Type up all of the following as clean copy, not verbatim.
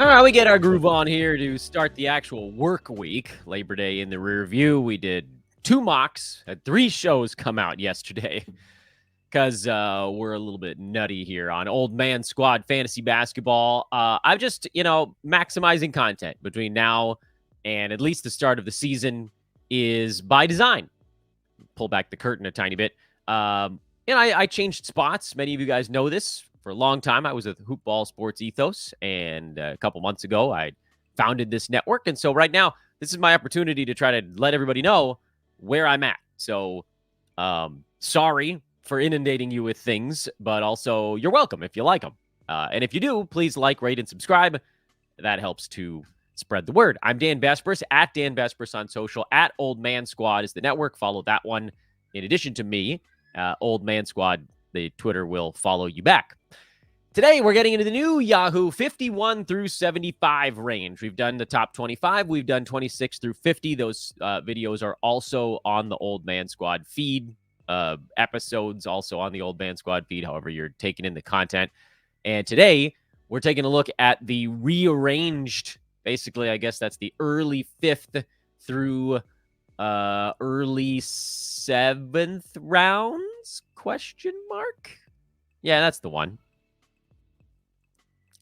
All right, we get our groove on here to start the actual work week. Labor Day in the rear view. We did 2 mocks, had 3 shows come out yesterday because we're a little bit nutty here on Old Man Squad Fantasy Basketball. I'm just, maximizing content between now and at least the start of the season is by design. Pull back the curtain a tiny bit. I changed spots. Many of you guys know this. For a long time, I was with Hoopball Sports Ethos, and a couple months ago, I founded this network. And so right now, this is my opportunity to try to let everybody know where I'm at. So sorry for inundating you with things, but also you're welcome if you like them. And if you do, please like, rate, and subscribe. That helps to spread the word. I'm Dan Vespers, at Dan Vespers on social, at Old Man Squad is the network. Follow that one. In addition to me, Old Man Squad, the Twitter will follow you back. Today, we're getting into the new Yahoo 51 through 75 range. We've done the top 25. We've done 26 through 50. Those videos are also on the Old Man Squad feed. Episodes also on the Old Man Squad feed, however you're taking in the content. And today, we're taking a look at the rearranged, basically, I guess that's the early 5th through early 7th rounds? Question mark? Yeah, that's the one.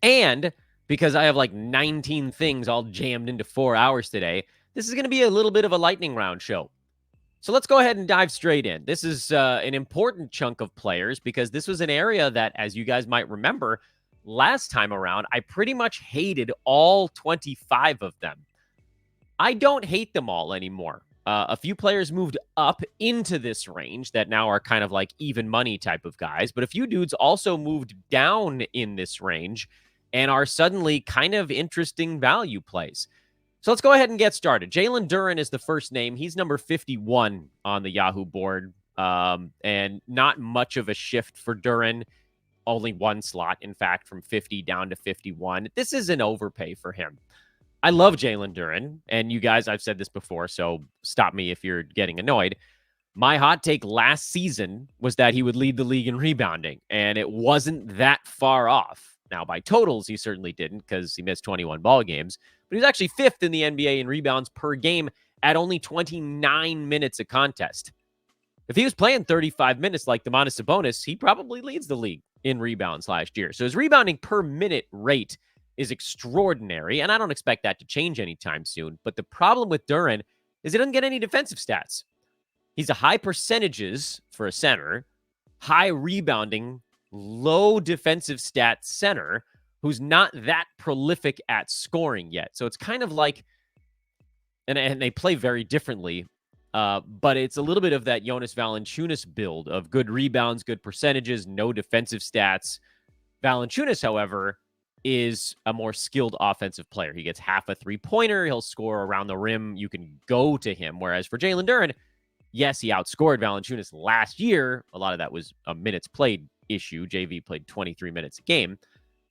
And because I have like 19 things all jammed into 4 hours today, this is going to be a little bit of a lightning round show. So let's go ahead and dive straight in. This is an important chunk of players because this was an area that, as you guys might remember, last time around, I pretty much hated all 25 of them. I don't hate them all anymore. A few players moved up into this range that now are kind of like even money type of guys, but a few dudes also moved down in this range and are suddenly kind of interesting value plays. So let's go ahead and get started. Jaylen Duran is the first name. He's number 51 on the Yahoo board, and not much of a shift for Duran. Only one slot, in fact, from 50 down to 51. This is an overpay for him. I love Jaylen Duran, and you guys, I've said this before, so stop me if you're getting annoyed. My hot take last season was that he would lead the league in rebounding, and it wasn't that far off. Now, by totals, he certainly didn't because he missed 21 ball games, but he was actually 5th in the NBA in rebounds per game at only 29 minutes a contest. If he was playing 35 minutes like Domantas Sabonis, he probably leads the league in rebounds last year. So his rebounding per minute rate is extraordinary, and I don't expect that to change anytime soon. But the problem with Duran is he doesn't get any defensive stats. He's a high percentages for a center, high rebounding, low defensive stats center who's not that prolific at scoring yet. So it's kind of like, and they play very differently, but it's a little bit of that Jonas Valanciunas build of good rebounds, good percentages, no defensive stats. Valanciunas, however, is a more skilled offensive player. He gets half a three-pointer. He'll score around the rim. You can go to him. Whereas for Jaylen Duran, yes, he outscored Valanciunas last year. A lot of that was a minutes played issue. JV played 23 minutes a game.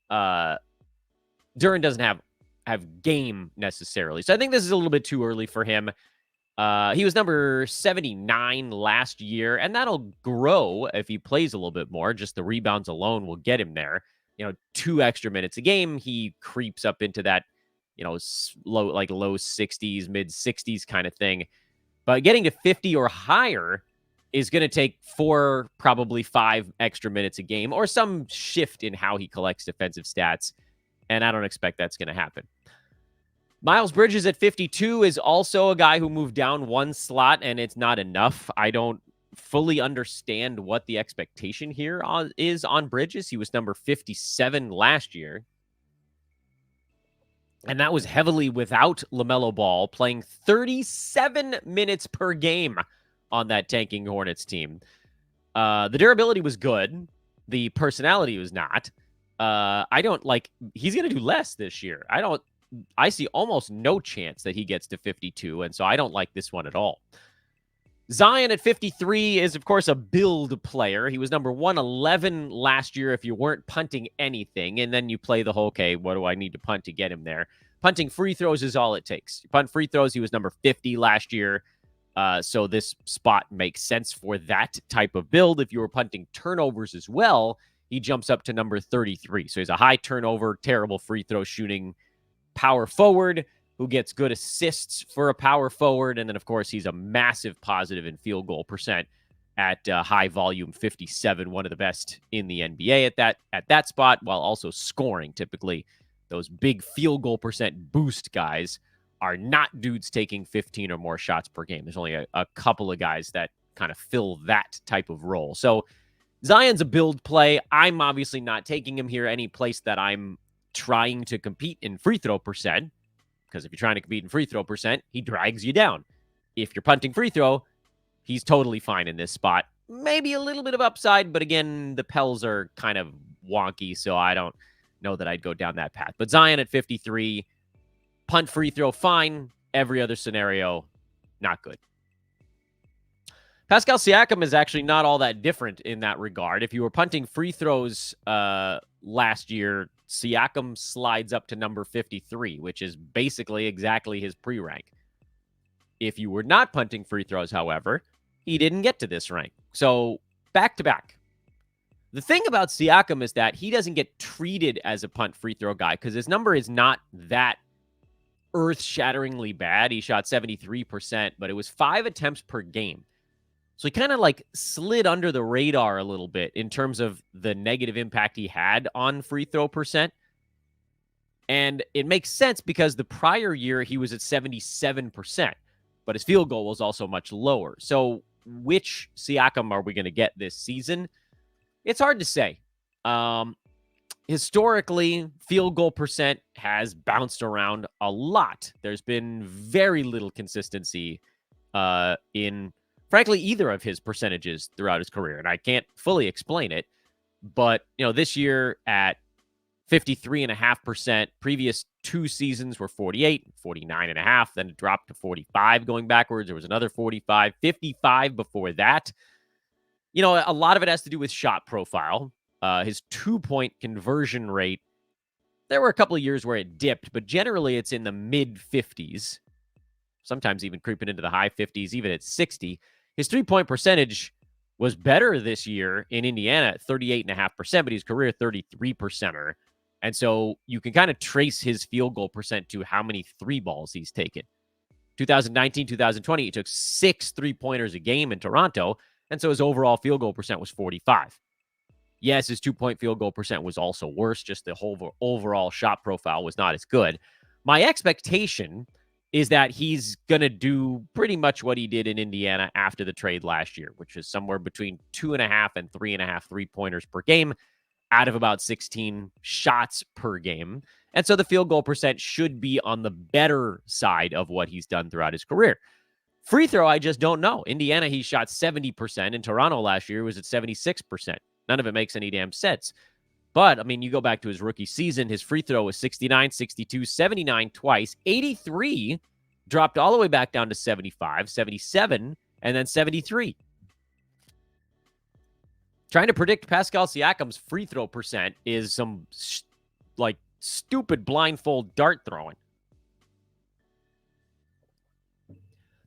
Duran doesn't have game necessarily. So I think this is a little bit too early for him. He was number 79 last year, and that'll grow if he plays a little bit more. Just the rebounds alone will get him there. 2 extra minutes a game, he creeps up into that, low 60s, mid 60s kind of thing. But getting to 50 or higher is going to take 4, probably 5 extra minutes a game or some shift in how he collects defensive stats. And I don't expect that's going to happen. Miles Bridges at 52 is also a guy who moved down 1 slot, and it's not enough. I don't fully understand what the expectation here is on Bridges. He was number 57 last year. And that was heavily without LaMelo Ball, playing 37 minutes per game on that tanking Hornets team. The durability was good. The personality was not. He's going to do less this year. I see almost no chance that he gets to 52, and so I don't like this one at all. Zion at 53 is, of course, a build player. He was number 111 last year if you weren't punting anything, and then you play the whole, okay, what do I need to punt to get him there? Punting free throws is all it takes. You punt free throws, he was number 50 last year, so this spot makes sense for that type of build. If you were punting turnovers as well, he jumps up to number 33. So he's a high turnover, terrible free throw shooting power forward who gets good assists for a power forward. And then, of course, he's a massive positive in field goal percent at high volume 57, one of the best in the NBA at that spot, while also scoring. Typically, those big field goal percent boost guys are not dudes taking 15 or more shots per game. There's only a couple of guys that kind of fill that type of role. So Zion's a build play. I'm obviously not taking him here any place that I'm trying to compete in free throw percent, because if you're trying to compete in free throw percent, he drags you down. If you're punting free throw, he's totally fine in this spot. Maybe a little bit of upside, but again, the Pels are kind of wonky, so I don't know that I'd go down that path. But Zion at 53, punt free throw, fine. Every other scenario, not good. Pascal Siakam is actually not all that different in that regard. If you were punting free throws last year, Siakam slides up to number 53, which is basically exactly his pre-rank. If you were not punting free throws, however, he didn't get to this rank. So back to back. The thing about Siakam is that he doesn't get treated as a punt free throw guy because his number is not that earth-shatteringly bad. He shot 73%, but it was 5 attempts per game. So he kind of like slid under the radar a little bit in terms of the negative impact he had on free throw percent. And it makes sense because the prior year he was at 77%, but his field goal was also much lower. So which Siakam are we going to get this season? It's hard to say. Historically, field goal percent has bounced around a lot. There's been very little consistency in, frankly, either of his percentages throughout his career. And I can't fully explain it. But, this year at 53.5%, previous 2 seasons were 48, 49.5, then it dropped to 45 going backwards. There was another 45, 55 before that. A lot of it has to do with shot profile. His 2-point conversion rate, there were a couple of years where it dipped, but generally it's in the mid-50s, sometimes even creeping into the high 50s, even at 60. His 3-point percentage was better this year in Indiana at 38.5%, but his career 33%er. And so you can kind of trace his field goal percent to how many 3 balls he's taken. 2019, 2020, he took 6 3-pointers a game in Toronto, and so his overall field goal percent was 45. Yes, his 2-point field goal percent was also worse. Just the whole overall shot profile was not as good. My expectation is that he's going to do pretty much what he did in Indiana after the trade last year, which is somewhere between 2.5 and 3.5 3-pointers per game out of about 16 shots per game. And so the field goal percent should be on the better side of what he's done throughout his career. Free throw, I just don't know. Indiana, he shot 70%. In Toronto last year, was at 76%. None of it makes any damn sense. But, you go back to his rookie season, his free throw was 69, 62, 79 twice, 83, dropped all the way back down to 75, 77, and then 73. Trying to predict Pascal Siakam's free throw percent is some, stupid blindfold dart throwing.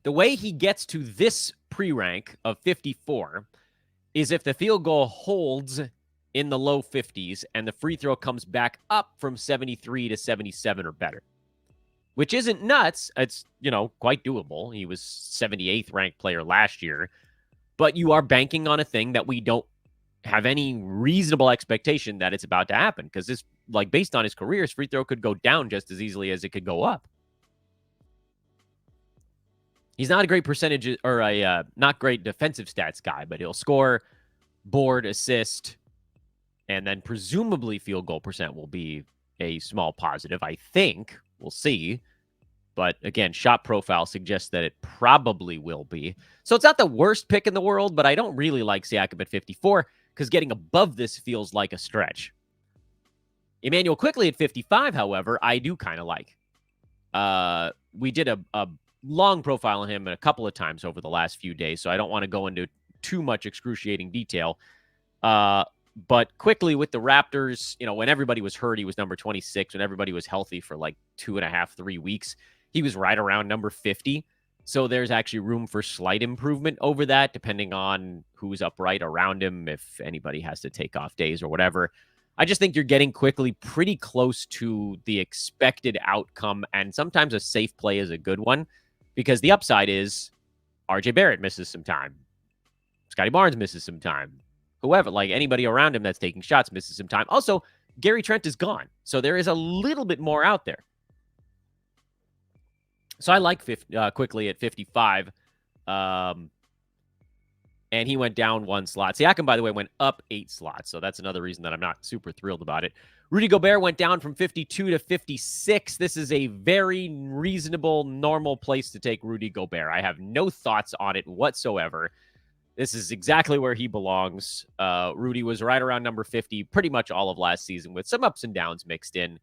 The way he gets to this pre-rank of 54 is if the field goal holds in the low 50s and the free throw comes back up from 73 to 77 or better, which isn't nuts. It's, quite doable. He was 78th ranked player last year, but you are banking on a thing that we don't have any reasonable expectation that it's about to happen, because this, based on his career, his free throw could go down just as easily as it could go up. He's not a great percentage or a not great defensive stats guy, but he'll score, board, assist, and then presumably field goal percent will be a small positive, I think. We'll see. But again, shot profile suggests that it probably will be. So it's not the worst pick in the world, but I don't really like Siakam at 54 because getting above this feels like a stretch. Immanuel Quickley at 55, however, I do kind of like. We did a long profile on him a couple of times over the last few days, so I don't want to go into too much excruciating detail. But Quickley with the Raptors, when everybody was hurt, he was number 26. When everybody was healthy for 2.5, 3 weeks, he was right around number 50. So there's actually room for slight improvement over that, depending on who's upright around him, if anybody has to take off days or whatever. I just think you're getting Quickley pretty close to the expected outcome, and sometimes a safe play is a good one because the upside is RJ Barrett misses some time. Scotty Barnes misses some time. Whoever, like anybody around him that's taking shots misses some time. Also, Gary Trent is gone, so there is a little bit more out there. So I like Quickley at 55. And he went down 1 slot. Siakam, by the way, went up 8 slots. So that's another reason that I'm not super thrilled about it. Rudy Gobert went down from 52 to 56. This is a very reasonable, normal place to take Rudy Gobert. I have no thoughts on it whatsoever. This is exactly where he belongs. Rudy was right around number 50 pretty much all of last season with some ups and downs mixed in.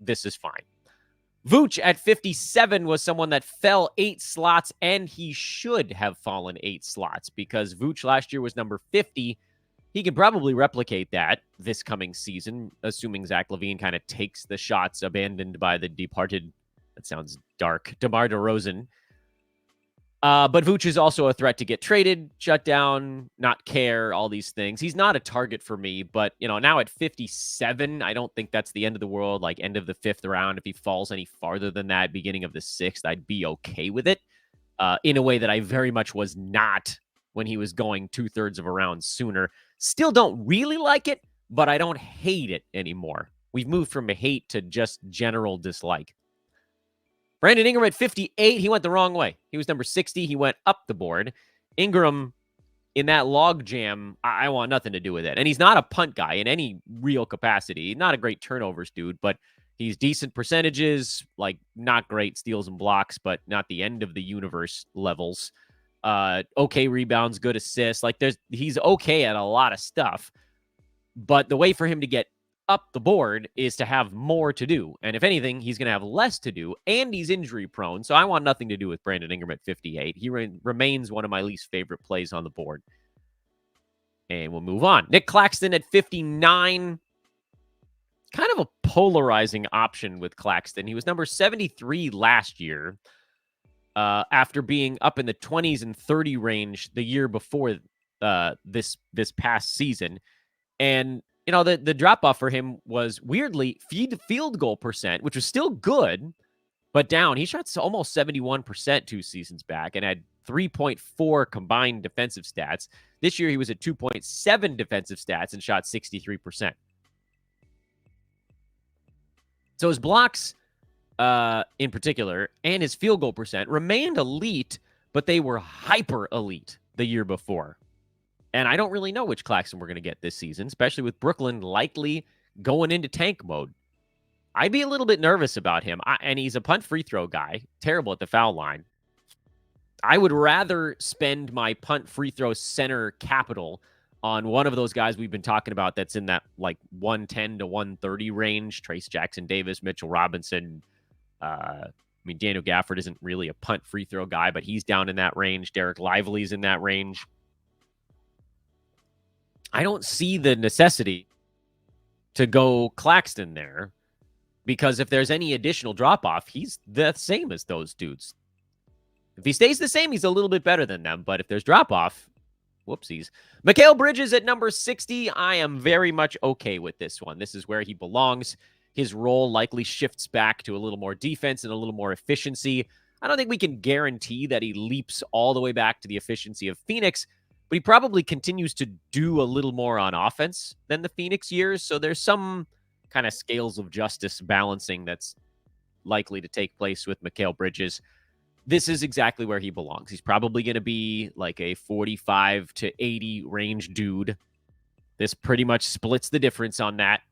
This is fine. Vooch at 57 was someone that fell 8 slots, and he should have fallen 8 slots because Vooch last year was number 50. He can probably replicate that this coming season, assuming Zach LaVine kind of takes the shots abandoned by the departed, that sounds dark, DeMar DeRozan. But Vooch is also a threat to get traded, shut down, not care, all these things. He's not a target for me, but, now at 57, I don't think that's the end of the world, like end of the 5th round. If he falls any farther than that, beginning of the 6th, I'd be okay with it in a way that I very much was not when he was going 2/3 of a round sooner. Still don't really like it, but I don't hate it anymore. We've moved from a hate to just general dislike. Brandon Ingram at 58, he went the wrong way. He was number 60. He went up the board. Ingram, in that log jam, I want nothing to do with it. And he's not a punt guy in any real capacity. Not a great turnovers dude, but he's decent percentages, like not great steals and blocks, but not the end of the universe levels. Okay rebounds, good assists. Like he's okay at a lot of stuff. But the way for him to get up the board is to have more to do. And if anything, he's going to have less to do, and he's injury prone. So I want nothing to do with Brandon Ingram at 58. He remains one of my least favorite plays on the board. And we'll move on. Nick Claxton at 59. Kind of a polarizing option with Claxton. He was number 73 last year after being up in the 20s and 30 range the year before this past season. And the drop-off for him was weirdly field goal percent, which was still good, but down. He shot almost 71% 2 seasons back and had 3.4 combined defensive stats. This year, he was at 2.7 defensive stats and shot 63%. So his blocks, in particular, and his field goal percent remained elite, but they were hyper elite the year before. And I don't really know which Claxton we're going to get this season, especially with Brooklyn likely going into tank mode. I'd be a little bit nervous about him. And he's a punt free throw guy, terrible at the foul line. I would rather spend my punt free throw center capital on one of those guys we've been talking about that's in that like 110 to 130 range. Trace Jackson Davis, Mitchell Robinson. Daniel Gafford isn't really a punt free throw guy, but he's down in that range. Derek Lively's in that range. I don't see the necessity to go Claxton there because if there's any additional drop-off, he's the same as those dudes. If he stays the same, he's a little bit better than them. But if there's drop-off, whoopsies. Mikal Bridges at number 60, I am very much okay with this one. This is where he belongs. His role likely shifts back to a little more defense and a little more efficiency. I don't think we can guarantee that he leaps all the way back to the efficiency of Phoenix, but he probably continues to do a little more on offense than the Phoenix years. So there's some kind of scales of justice balancing that's likely to take place with Mikal Bridges. This is exactly where he belongs. He's probably going to be like a 45 to 80 range dude. This pretty much splits the difference on that.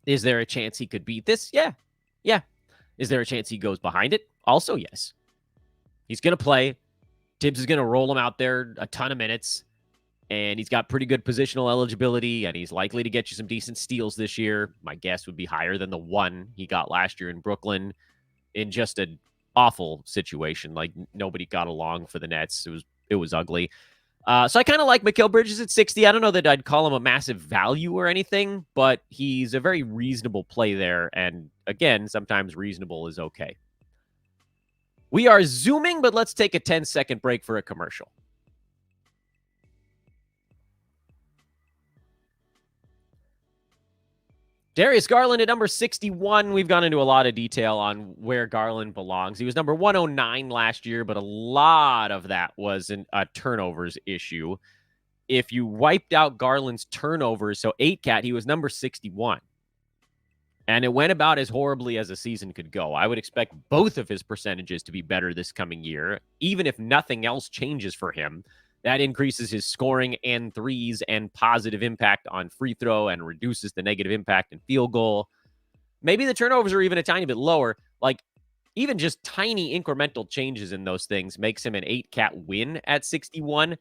Is there a chance he could beat this? Yeah. Is there a chance he goes behind it? Also, yes. He's going to play. Tibbs is going to roll him out there a ton of minutes, and he's got pretty good positional eligibility, and he's likely to get you some decent steals this year. My guess would be higher than the one he got last year in Brooklyn in just an awful situation. Like, nobody got along for the Nets. It was ugly. So I kind of like Mikal Bridges at 60. I don't know that I'd call him a massive value or anything, but he's a very reasonable play there, and again, sometimes reasonable is okay. We are zooming, but let's take a 10-second break for a commercial. Darius Garland at number 61. We've gone into a lot of detail on where Garland belongs. He was number 109 last year, but a lot of that was a turnovers issue. If you wiped out Garland's turnovers, so 8-cat, he was number 61. And it went about as horribly as a season could go. I would expect both of his percentages to be better this coming year, even if nothing else changes for him. That increases his scoring and threes and positive impact on free throw and reduces the negative impact in field goal. Maybe the turnovers are even a tiny bit lower. Like, even just tiny incremental changes in those things makes him an 8-cat win at 61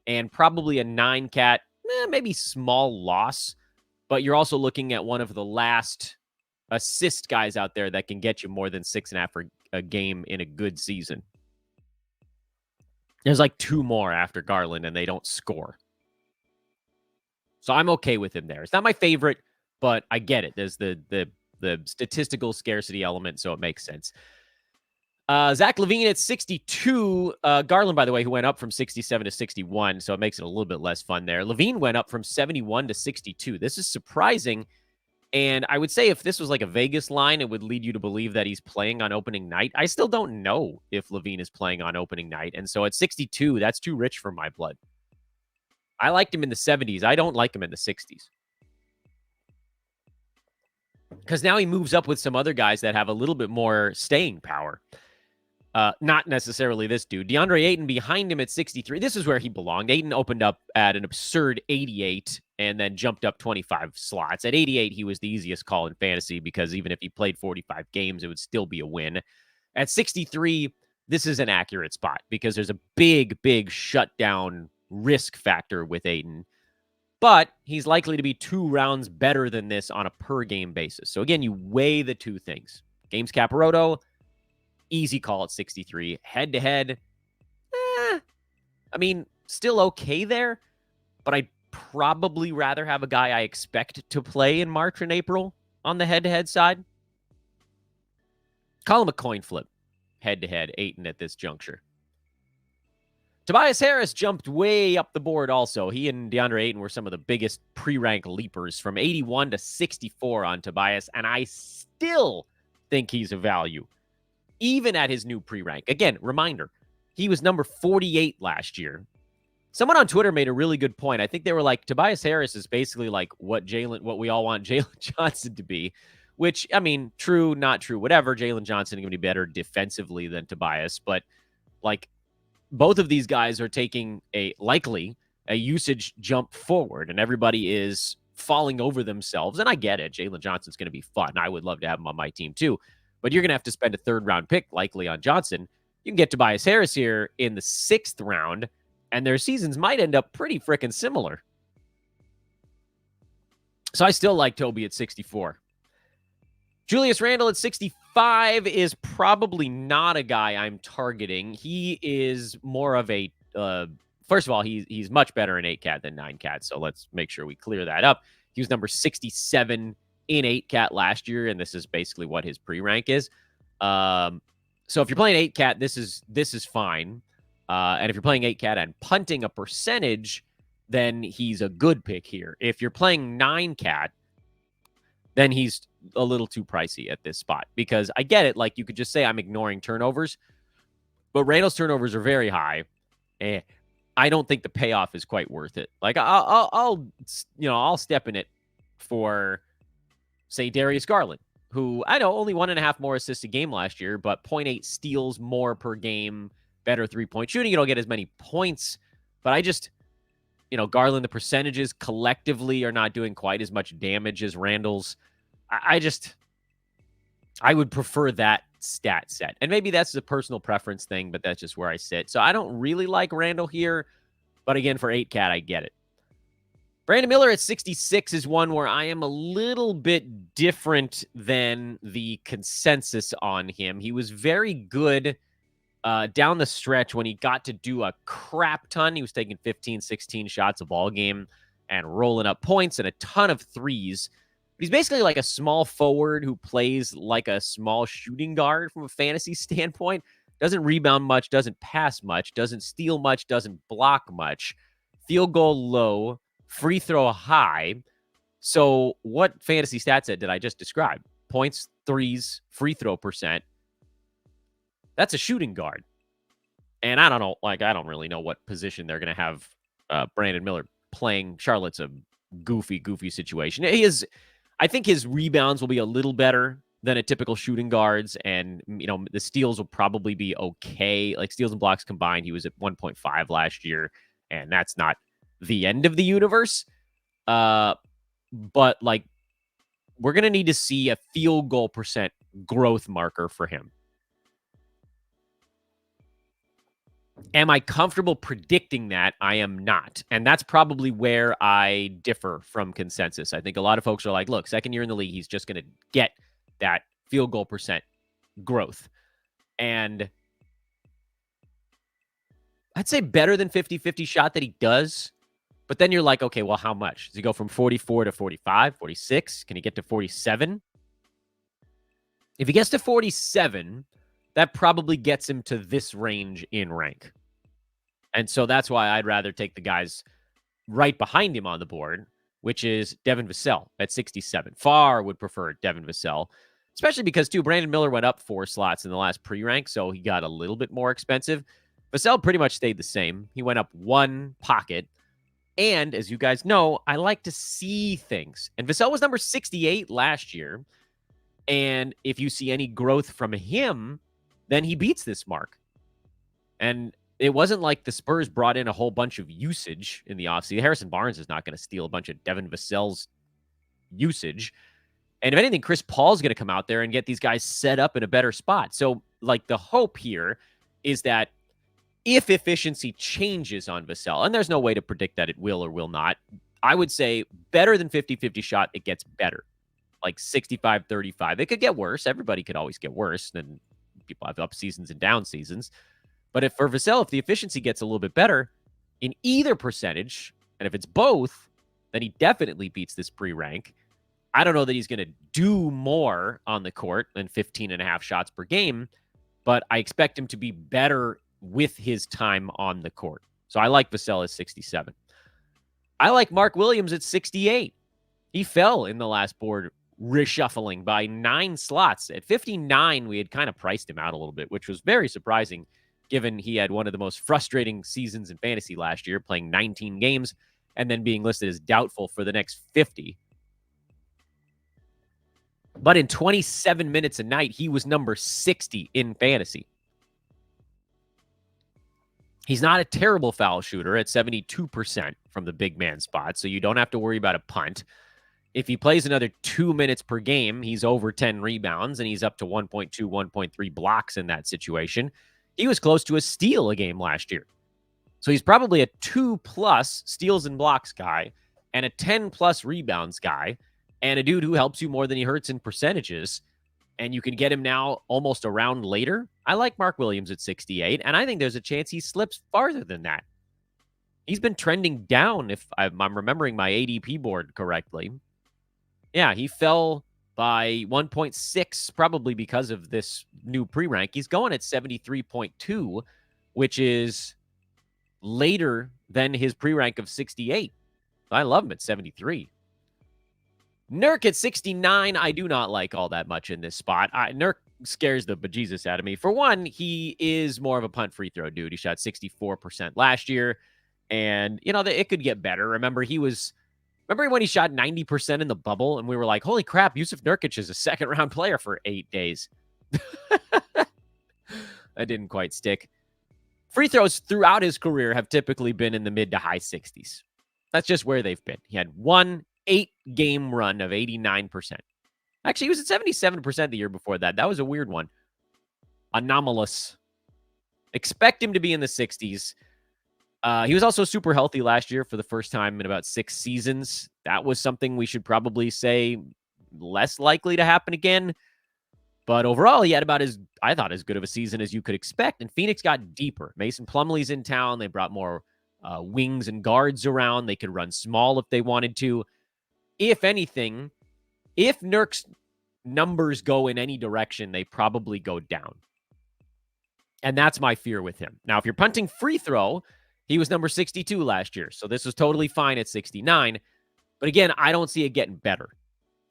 and probably a 9-cat, maybe small loss. But you're also looking at one of the last assist guys out there that can get you more than 6.5 for a game in a good season. There's like 2 more after Garland, and they don't score. So I'm okay with him there. It's not my favorite, but I get it. There's the statistical scarcity element, so it makes sense. Zach LaVine at 62. Garland, by the way, who went up from 67 to 61, so it makes it a little bit less fun there. LaVine went up from 71 to 62. This is surprising. And I would say if this was like a Vegas line, it would lead you to believe that he's playing on opening night. I still don't know if LaVine is playing on opening night. And so at 62, that's too rich for my blood. I liked him in the 70s. I don't like him in the 60s. Because now he moves up with some other guys that have a little bit more staying power. Not necessarily this dude. DeAndre Ayton behind him at 63. This is where he belonged. Ayton opened up at an absurd 88 and then jumped up 25 slots. At 88, he was the easiest call in fantasy because even if he played 45 games, it would still be a win. At 63, this is an accurate spot because there's a big shutdown risk factor with Ayton. But he's likely to be 2 rounds better than this on a per-game basis. So again, you weigh the two things. Games Caparoto, easy call at 63. Head-to-head, I mean, still okay there, but I'd probably rather have a guy I expect to play in March and April on the head-to-head side. Call him a coin flip, head-to-head, Ayton at this juncture. Tobias Harris jumped way up the board also. He and DeAndre Ayton were some of the biggest pre-rank leapers, from 81 to 64 on Tobias, and I still think he's a value, even at his new pre-rank. Again, reminder, he was number 48 last year. Someone on Twitter made a really good point. I think they were like, Tobias Harris is basically like what we all want Jaylen Johnson to be, which, I mean, true, not true, whatever. Jaylen Johnson is going to be better defensively than Tobias, but like, both of these guys are taking likely a usage jump forward, and everybody is falling over themselves. And I get it. Jaylen Johnson's going to be fun. I would love to have him on my team too, but you're going to have to spend a 3rd-round pick likely on Johnson. You can get Tobias Harris here in the 6th round, and their seasons might end up pretty freaking similar. So I still like Toby at 64. Julius Randle at 65 is probably not a guy I'm targeting. He is more of a, first of all, he's much better in 8-cat than 9-cat, so let's make sure we clear that up. He was number 67 in 8-cat last year, and this is basically what his pre-rank is. So if you're playing 8-cat, this is fine. And if you're playing 8-cat and punting a percentage, then he's a good pick here. If you're playing 9-cat, then he's a little too pricey at this spot, because I get it. Like, you could just say I'm ignoring turnovers, but Randall's turnovers are very high. And I don't think the payoff is quite worth it. Like, I'll step in it for, say, Darius Garland, who I know only 1.5 more assists a game last year, but 0.8 steals more per game, better 3-point shooting. You don't get as many points, but I just, Garland, the percentages collectively are not doing quite as much damage as Randall's. I would prefer that stat set. And maybe that's a personal preference thing, but that's just where I sit. So I don't really like Randle here, but again, for 8-cat, I get it. Brandon Miller at 66 is one where I am a little bit different than the consensus on him. He was very good down the stretch when he got to do a crap ton. He was taking 15, 16 shots a ball game and rolling up points and a ton of threes. But he's basically like a small forward who plays like a small shooting guard from a fantasy standpoint. Doesn't rebound much, doesn't pass much, doesn't steal much, doesn't block much. Field goal low, free throw high. So what fantasy stat set did I just describe? Points, threes, free throw percent. That's a shooting guard. And I don't know, I don't really know what position they're going to have Brandon Miller playing. Charlotte's a goofy situation. I think his rebounds will be a little better than a typical shooting guard's, and the steals will probably be okay. Like steals and blocks combined, he was at 1.5 last year, and that's not the end of the universe. But like, we're going to need to see a field goal percent growth marker for him. Am I comfortable predicting that? I am not. And that's probably where I differ from consensus. I think a lot of folks are like, look, second year in the league, he's just going to get that field goal percent growth. And I'd say better than 50-50 shot that he does. But then you're like, okay, well, how much? Does he go from 44 to 45, 46? Can he get to 47? If he gets to 47, that probably gets him to this range in rank. And so that's why I'd rather take the guys right behind him on the board, which is Devon Vassell at 67. Far would prefer Devon Vassell, especially because, too, Brandon Miller went up 4 slots in the last pre-rank, so he got a little bit more expensive. Vassell pretty much stayed the same. He went up 1 pocket. And as you guys know, I like to see things. And Vassell was number 68 last year. And if you see any growth from him, then he beats this mark. And it wasn't like the Spurs brought in a whole bunch of usage in the offseason. Harrison Barnes is not going to steal a bunch of Devon Vassell's usage. And if anything, Chris Paul's going to come out there and get these guys set up in a better spot. So, like, the hope here is that if efficiency changes on Vassell, and there's no way to predict that it will or will not, I would say better than 50-50 shot, it gets better. Like 65-35. It could get worse. Everybody could always get worse. Then people have up seasons and down seasons. But if for Vassell, if the efficiency gets a little bit better in either percentage, and if it's both, then he definitely beats this pre-rank. I don't know that he's going to do more on the court than 15.5 shots per game, but I expect him to be better with his time on the court. So I like Vassell at 67. I like Mark Williams at 68. He fell in the last board reshuffling by 9 slots. At 59, we had kind of priced him out a little bit, which was very surprising given he had one of the most frustrating seasons in fantasy last year, playing 19 games and then being listed as doubtful for the next 50. But in 27 minutes a night, he was number 60 in fantasy. He's not a terrible foul shooter at 72% from the big man spot, so you don't have to worry about a punt. If he plays another 2 minutes per game, he's over 10 rebounds, and he's up to 1.2, 1.3 blocks in that situation. He was close to a steal a game last year. So he's probably a 2+ steals and blocks guy and a 10+ rebounds guy and a dude who helps you more than he hurts in percentages. And you can get him now almost a round later. I like Mark Williams at 68, and I think there's a chance he slips farther than that. He's been trending down, if I'm remembering my ADP board correctly. Yeah, he fell by 1.6, probably because of this new pre-rank. He's going at 73.2, which is later than his pre-rank of 68. I love him at 73. Nurk at 69, I do not like all that much in this spot. Nurk scares the bejesus out of me. For one, he is more of a punt free throw dude. He shot 64% last year, and, it could get better. Remember when he shot 90% in the bubble, and we were like, holy crap, Yusuf Nurkic is a second-round player for 8 days. That didn't quite stick. Free throws throughout his career have typically been in the mid to high 60s. That's just where they've been. He had one 8-game run of 89%. Actually, he was at 77% the year before that. That was a weird one. Anomalous. Expect him to be in the 60s. He was also super healthy last year for the first time in about 6 seasons. That was something we should probably say less likely to happen again. But overall, he had about as good of a season as you could expect. And Phoenix got deeper. Mason Plumlee's in town. They brought more wings and guards around. They could run small if they wanted to. If anything, if Nurk's numbers go in any direction, they probably go down. And that's my fear with him. Now, if you're punting free throw, he was number 62 last year. So this was totally fine at 69. But again, I don't see it getting better.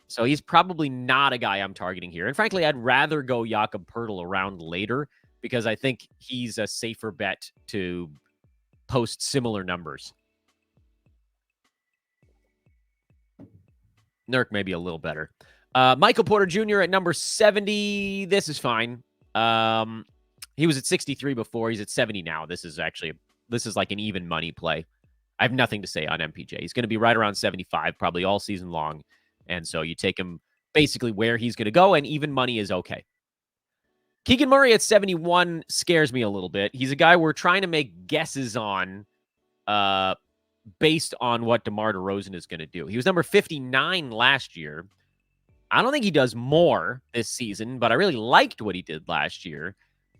So he's probably not a guy I'm targeting here. And frankly, I'd rather go Jakob Poeltl around later because I think he's a safer bet to post similar numbers. Nurk may be a little better. Michael Porter Jr. at number 70. This is fine. He was at 63 before. He's at 70 now. This is like an even money play. I have nothing to say on MPJ. He's going to be right around 75 probably all season long. And so you take him basically where he's going to go, and even money is okay. Keegan Murray at 71 scares me a little bit. He's a guy we're trying to make guesses on based on what DeMar DeRozan is going to do. He was number 59 last year. I don't think he does more this season, but I really liked what he did last year.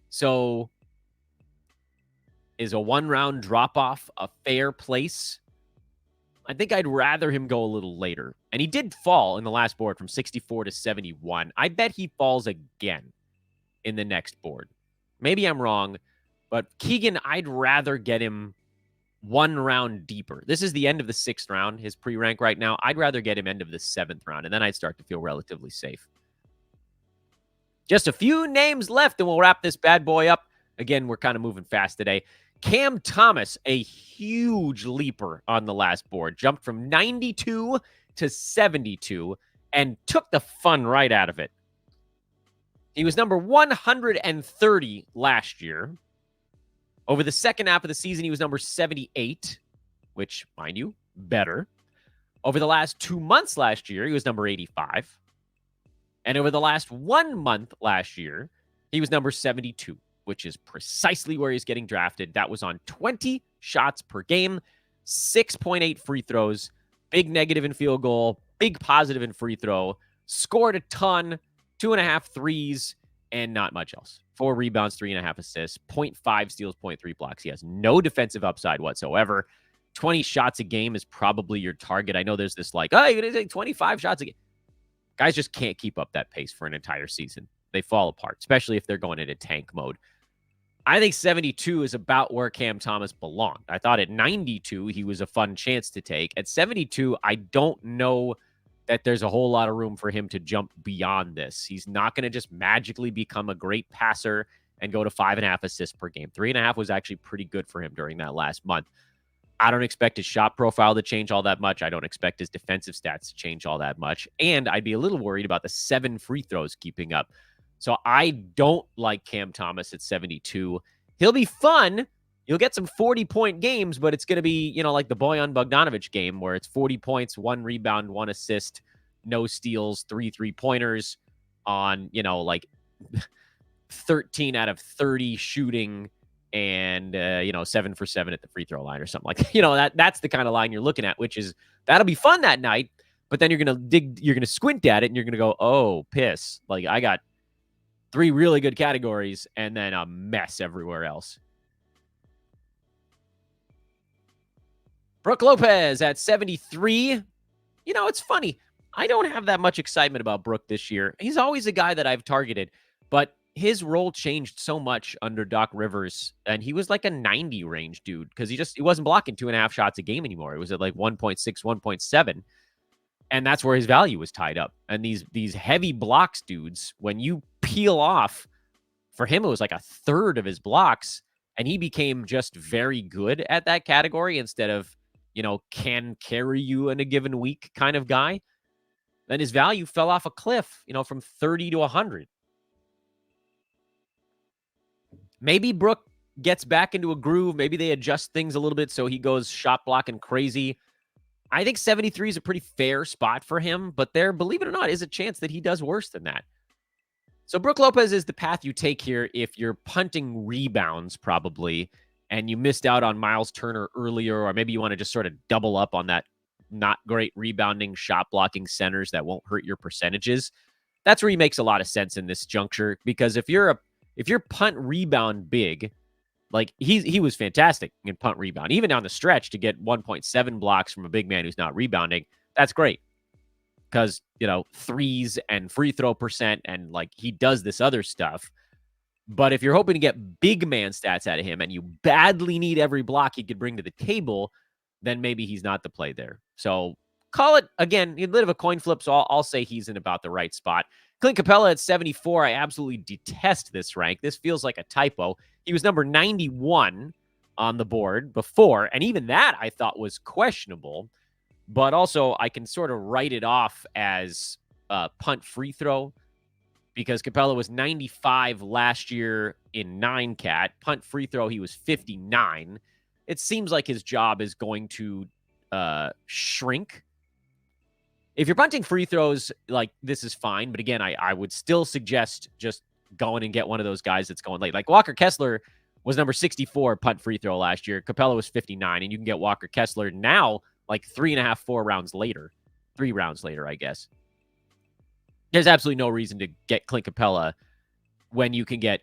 So is a one-round drop-off a fair place? I think I'd rather him go a little later. And he did fall in the last board from 64 to 71. I bet he falls again in the next board. Maybe I'm wrong, but Keegan, I'd rather get him one round deeper. This is the end of the 6th round, his pre-rank right now. I'd rather get him end of the 7th round, and then I'd start to feel relatively safe. Just a few names left, and we'll wrap this bad boy up. Again, we're kind of moving fast today. Cam Thomas, a huge leaper on the last board, jumped from 92 to 72 and took the fun right out of it. He was number 130 last year. Over the second half of the season, he was number 78, which, mind you, better. Over the last 2 months last year, he was number 85. And over the last 1 month last year, he was number 72, which is precisely where he's getting drafted. That was on 20 shots per game, 6.8 free throws, big negative in field goal, big positive in free throw, scored a ton, 2.5 threes, and not much else. 4 rebounds, 3.5 assists, 0.5 steals, 0.3 blocks. He has no defensive upside whatsoever. 20 shots a game is probably your target. I know there's this like, oh, you're going to take 25 shots a game. Guys just can't keep up that pace for an entire season. They fall apart, especially if they're going into tank mode. I think 72 is about where Cam Thomas belonged. I thought at 92, he was a fun chance to take. At 72, I don't know that there's a whole lot of room for him to jump beyond this. He's not going to just magically become a great passer and go to 5.5 assists per game. 3.5 was actually pretty good for him during that last month. I don't expect his shot profile to change all that much. I don't expect his defensive stats to change all that much. And I'd be a little worried about the 7 free throws keeping up. So I don't like Cam Thomas at 72. He'll be fun. You'll get some 40-point games, but it's going to be, like the Bojan Bogdanovic game where it's 40 points, 1 rebound, 1 assist, no steals, 3 3-pointers on, 13 out of 30 shooting and, 7 for 7 at the free throw line or something like that. That's the kind of line you're looking at, which is that'll be fun that night. But then you're going to squint at it and you're going to go, oh, piss. Like I got 3 really good categories and then a mess everywhere else. Brook Lopez at 73. It's funny. I don't have that much excitement about Brook this year. He's always a guy that I've targeted, but his role changed so much under Doc Rivers, and he was like a 90 range dude because he wasn't blocking 2.5 shots a game anymore. It was at like 1.6, 1.7, and that's where his value was tied up. And these heavy blocks dudes, when you peel off, for him, it was like a third of his blocks, and he became just very good at that category instead of, can carry you in a given week kind of guy. Then his value fell off a cliff, from 30 to 100. Maybe Brook gets back into a groove. Maybe they adjust things a little bit so he goes shot blocking crazy. I think 73 is a pretty fair spot for him, but there, believe it or not, is a chance that he does worse than that. So Brook Lopez is the path you take here if you're punting rebounds, probably, and you missed out on Miles Turner earlier, or maybe you want to just sort of double up on that not great rebounding, shot blocking centers that won't hurt your percentages. That's where he makes a lot of sense in this juncture, because if you're punt rebound big, like he was fantastic in punt rebound, even down the stretch to get 1.7 blocks from a big man who's not rebounding. That's great because, threes and free throw percent and like he does this other stuff. But if you're hoping to get big man stats out of him and you badly need every block he could bring to the table, then maybe he's not the play there. So call it, again, a bit of a coin flip, so I'll say he's in about the right spot. Clint Capella at 74. I absolutely detest this rank. This feels like a typo. He was number 91 on the board before, and even that I thought was questionable. But also, I can sort of write it off as punt free throw because Capella was 95 last year in 9-cat. Punt free throw, he was 59. It seems like his job is going to shrink. If you're punting free throws, like, this is fine. But again, I would still suggest just going and get one of those guys that's going late. Like Walker Kessler was number 64 punt free throw last year. Capella was 59, and you can get Walker Kessler now, like 3.5, 4 rounds later. 3 rounds later, I guess. There's absolutely no reason to get Clint Capella when you can get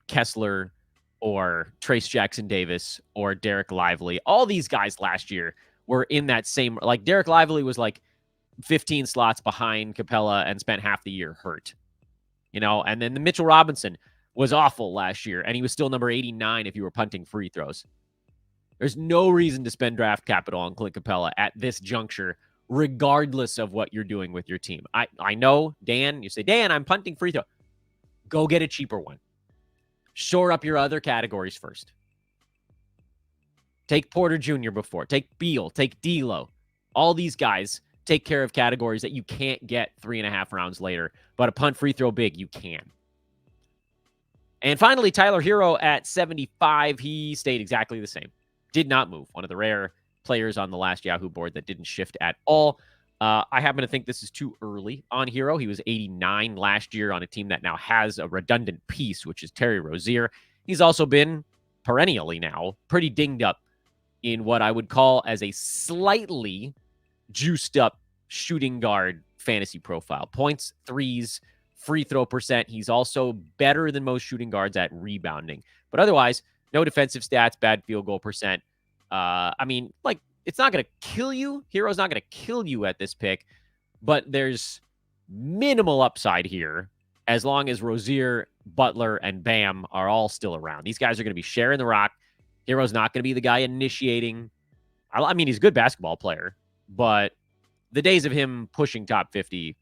Kessler or Trace Jackson-Davis or Derek Lively. All these guys last year were in that same, like Derek Lively was like 15 slots behind Capella and spent half the year hurt. You know, and then the Mitchell Robinson was awful last year, and he was still number 89 if you were punting free throws. There's no reason to spend draft capital on Clint Capella at this juncture, regardless of what you're doing with your team. I know, Dan, you say, Dan, I'm punting free throw. Go get a cheaper one. Shore up your other categories first. Take Porter Jr. before. Take Beal. Take D'Lo. All these guys take care of categories that you can't get 3.5 rounds later, but a punt free throw big, you can. And finally, Tyler Herro at 75. He stayed exactly the same. Did not move. One of the rare players on the last Yahoo board that didn't shift at all. I happen to think this is too early on Herro. He was 89 last year on a team that now has a redundant piece, which is Terry Rozier. He's also been perennially now pretty dinged up in what I would call as a slightly juiced up shooting guard fantasy profile. Points, threes, free throw percent. He's also better than most shooting guards at rebounding. But otherwise, no defensive stats, bad field goal percent. I mean, like, it's not going to kill you. Herro's not going to kill you at this pick, but there's minimal upside here as long as Rozier, Butler, and Bam are all still around. These guys are going to be sharing the rock. Herro's not going to be the guy initiating. I mean, he's a good basketball player, but the days of him pushing top 50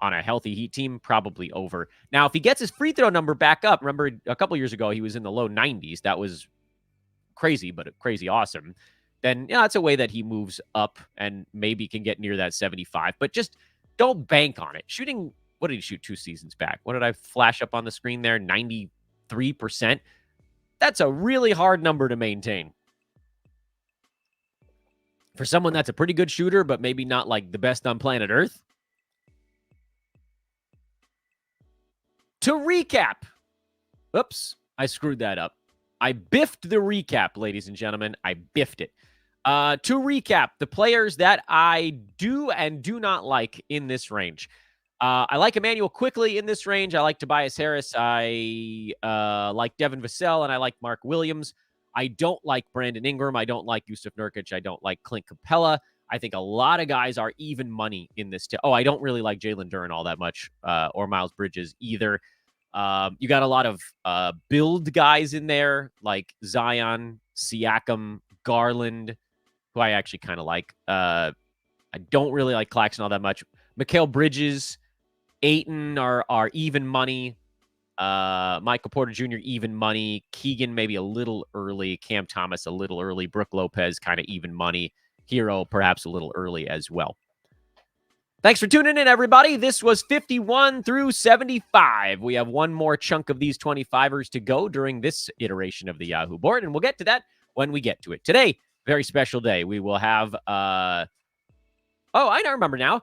on a healthy Heat team, probably over. Now, if he gets his free throw number back up, remember a couple years ago, he was in the low 90s. That was crazy, but crazy awesome. Then, yeah, it's a way that he moves up and maybe can get near that 75. But just don't bank on it. Shooting, what did he shoot 2 seasons back? What did I flash up on the screen there? 93%. That's a really hard number to maintain. For someone that's a pretty good shooter, but maybe not like the best on planet Earth. To recap. Oops, I screwed that up. I biffed the recap, ladies and gentlemen. I biffed it. To recap, the players that I do and do not like in this range. I like Immanuel Quickley in this range. I like Tobias Harris. I like Devon Vassell, and I like Mark Williams. I don't like Brandon Ingram. I don't like Yusuf Nurkic. I don't like Clint Capella. I think a lot of guys are even money in this. I don't really like Jaylen Duran all that much, or Mel Bridges either. You got a lot of build guys in there, like Zion, Siakam, Garland, who I actually kind of like. I don't really like Claxton all that much. Mel Bridges, Ayton are even money. Michael Porter Jr. even money. Keegan maybe a little early. Cam Thomas a little early. Brook Lopez kind of even money. Herro perhaps a little early as well. Thanks for tuning in, everybody. This was 51 through 75. We have one more chunk of these 25ers to go during this iteration of the Yahoo board, and we'll get to that when we get to it. Today, very special day. We will have, I don't remember now.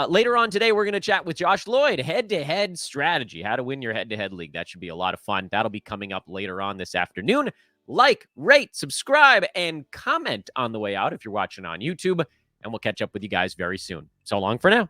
Later on today, we're going to chat with Josh Lloyd, head-to-head strategy, how to win your head-to-head league. That should be a lot of fun. That'll be coming up later on this afternoon. Like, rate, subscribe, and comment on the way out if you're watching on YouTube. And we'll catch up with you guys very soon. So long for now.